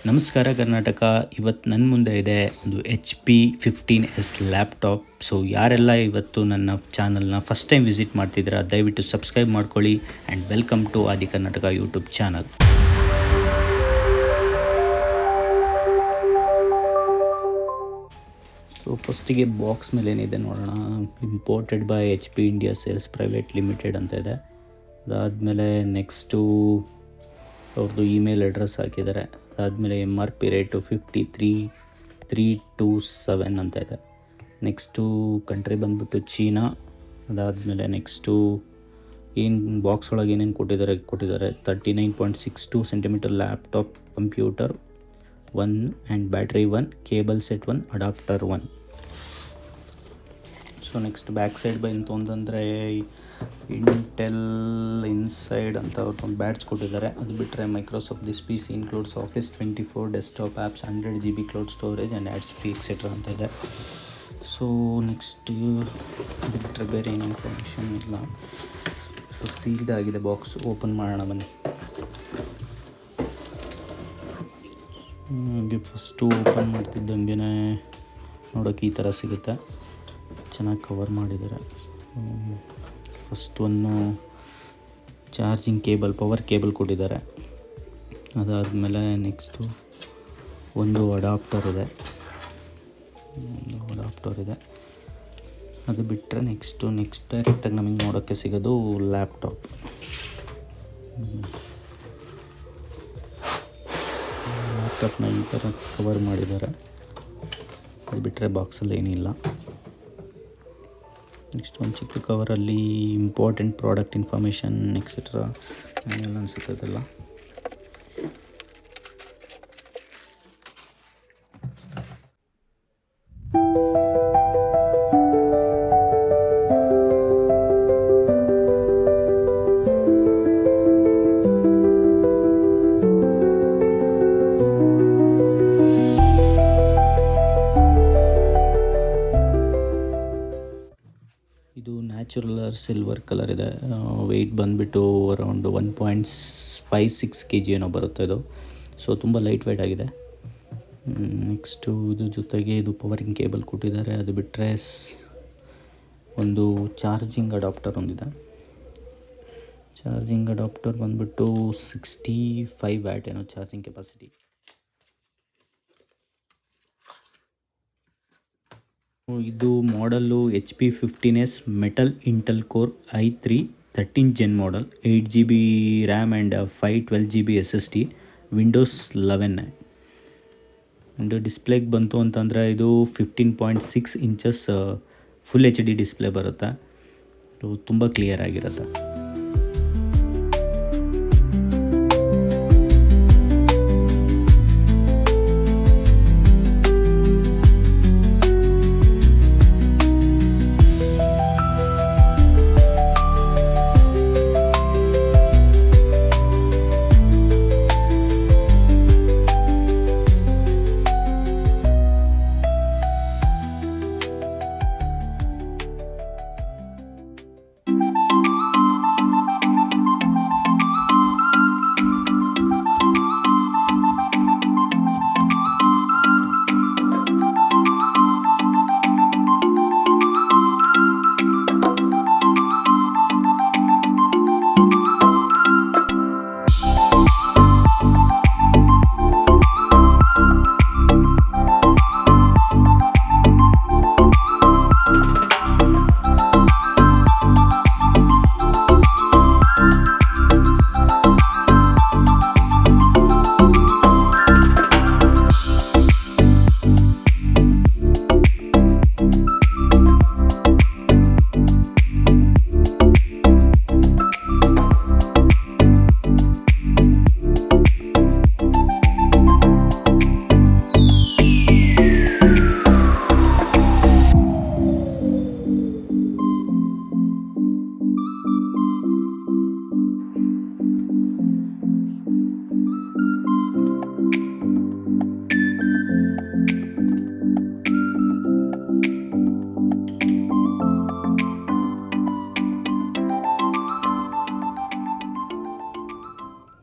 ನಮಸ್ಕಾರ ಕರ್ನಾಟಕ. ಇವತ್ತು ನನ್ನ ಮುಂದೆ ಇದೆ ಒಂದು HP15S ಲ್ಯಾಪ್ಟಾಪ್. ಸೊ ಯಾರೆಲ್ಲ ಇವತ್ತು ನನ್ನ ಚಾನಲ್ನ ಫಸ್ಟ್ ಟೈಮ್ ವಿಸಿಟ್ ಮಾಡ್ತಿದ್ದೀರಾ ದಯವಿಟ್ಟು ಸಬ್ಸ್ಕ್ರೈಬ್ ಮಾಡ್ಕೊಳ್ಳಿ and welcome to Adi Karnataka YouTube channel. So ಫಸ್ಟಿಗೆ ಬಾಕ್ಸ್ ಮೇಲೆ ಏನಿದೆ ನೋಡೋಣ. Imported by HP India sales private limited ಅಂತ ಇದೆ. ಅದಾದಮೇಲೆ ನೆಕ್ಸ್ಟು ಅವ್ರದ್ದು ಇಮೇಲ್ ಅಡ್ರೆಸ್ ಹಾಕಿದ್ದಾರೆ. ಅದಾದಮೇಲೆ MRP ರೇಟು 53,327 ಅಂತ ಇದೆ. ನೆಕ್ಸ್ಟು ಕಂಟ್ರಿ ಬಂದುಬಿಟ್ಟು ಚೀನಾ. ಅದಾದಮೇಲೆ ನೆಕ್ಸ್ಟು ಏನು ಬಾಕ್ಸ್ ಒಳಗೆ ಏನೇನು ಕೊಟ್ಟಿದ್ದಾರೆ 39.62 centimetre laptop, computer 1 and battery 1, cable set 1, adapter 1. So next back side ಬಂತು ಅಂತಂದರೆ ಇಂಟೆಲ್ ಇನ್ಸೈಡ್ ಅಂತ ಅವ್ರದ್ದೊಂದು ಬ್ಯಾಡ್ಜ್ ಕೊಟ್ಟಿದ್ದಾರೆ. ಅದು ಬಿಟ್ಟರೆ Microsoft this PC includes office 24 desktop apps, 100 GB cloud storage and ads free etcetera ಅಂತ ಇದೆ. ಸೊ ನೆಕ್ಸ್ಟ್ ಬಿಟ್ಟರೆ ಬೇರೆ ಏನು ಇನ್ಫಾರ್ಮೇಷನ್ ಇಲ್ಲ. ಸೊ ಸೀಲ್ಡ್ ಆಗಿದೆ ಬಾಕ್ಸ್. ಓಪನ್ ಮಾಡೋಣ ಬನ್ನಿ. ಹಾಗೆ ಫಸ್ಟು ಓಪನ್ ಮಾಡ್ತಿದ್ದಂಗೆ ನೋಡೋಕ್ಕೆ ಈ ಥರ ಸಿಗುತ್ತೆ. ಚೆನ್ನಾಗಿ ಕವರ್ ಮಾಡಿದ್ದಾರೆ. ಫಸ್ಟ್ ಒಂದು ಚಾರ್ಜಿಂಗ್ ಕೇಬಲ್, ಪವರ್ ಕೇಬಲ್ ಕೊಟ್ಟಿದ್ದಾರೆ. ಅದಾದಮೇಲೆ ನೆಕ್ಸ್ಟು ಒಂದು ಅಡಾಪ್ಟರ್ ಇದೆ. ಅದು ಬಿಟ್ಟರೆ ನೆಕ್ಸ್ಟ್ ಡೈರೆಕ್ಟಾಗಿ ನಮಗೆ ನೋಡೋಕ್ಕೆ ಸಿಗೋದು ಲ್ಯಾಪ್ಟಾಪ್. ಲ್ಯಾಪ್ಟಾಪ್ನ ಈ ಥರ ಕವರ್ ಮಾಡಿದ್ದಾರೆ. ಅದು ಬಿಟ್ಟರೆ ಬಾಕ್ಸಲ್ಲಿ ಏನಿಲ್ಲ. ನೆಕ್ಸ್ಟ್ ಒಂದು ಚಿಕ್ಕ ಕವರಲ್ಲಿ ಇಂಪಾರ್ಟೆಂಟ್ ಪ್ರಾಡಕ್ಟ್ ಇನ್ಫಾರ್ಮೇಷನ್ ಎಕ್ಸೆಟ್ರಾ ಏನೆಲ್ಲ ಅನಿಸುತ್ತೆ ಅದೆಲ್ಲ. ಇದು ನ್ಯಾಚುರಲ್ ಸಿಲ್ವರ್ ಕಲರ್ ಇದೆ. ವೆಯ್ಟ್ ಬಂದುಬಿಟ್ಟು ಅರೌಂಡ್ 1.56 kg ಏನೋ ಬರುತ್ತೆ ಇದು. ಸೊ ತುಂಬ ಲೈಟ್ ವೆಯ್ಟ್ ಆಗಿದೆ. ನೆಕ್ಸ್ಟು ಇದು ಜೊತೆಗೆ ಇದು ಪವರಿಂಗ್ ಕೇಬಲ್ ಕೊಟ್ಟಿದ್ದಾರೆ. ಅದು ಬಿಟ್ಟರೆ ಒಂದು ಚಾರ್ಜಿಂಗ್ ಅಡಾಪ್ಟರ್ ಒಂದಿದೆ. ಚಾರ್ಜಿಂಗ್ ಅಡಾಪ್ಟರ್ ಬಂದುಬಿಟ್ಟು 65 ವ್ಯಾಟ್ ಏನೋ ಚಾರ್ಜಿಂಗ್ ಕೆಪಾಸಿಟಿ. ಇದು model HP15S metal Intel core i3 13 gen model, 8 GB RAM and 512 GB SSD, Windows 11. And ಡಿಸ್ಪ್ಲೇಗೆ ಬಂತು ಅಂತಂದರೆ ಇದು 15.6 ಇಂಚಸ್ ಫುಲ್ HD ಡಿಸ್ಪ್ಲೇ ಬರುತ್ತೆ. ತುಂಬ ಕ್ಲಿಯರ್ ಆಗಿರುತ್ತೆ.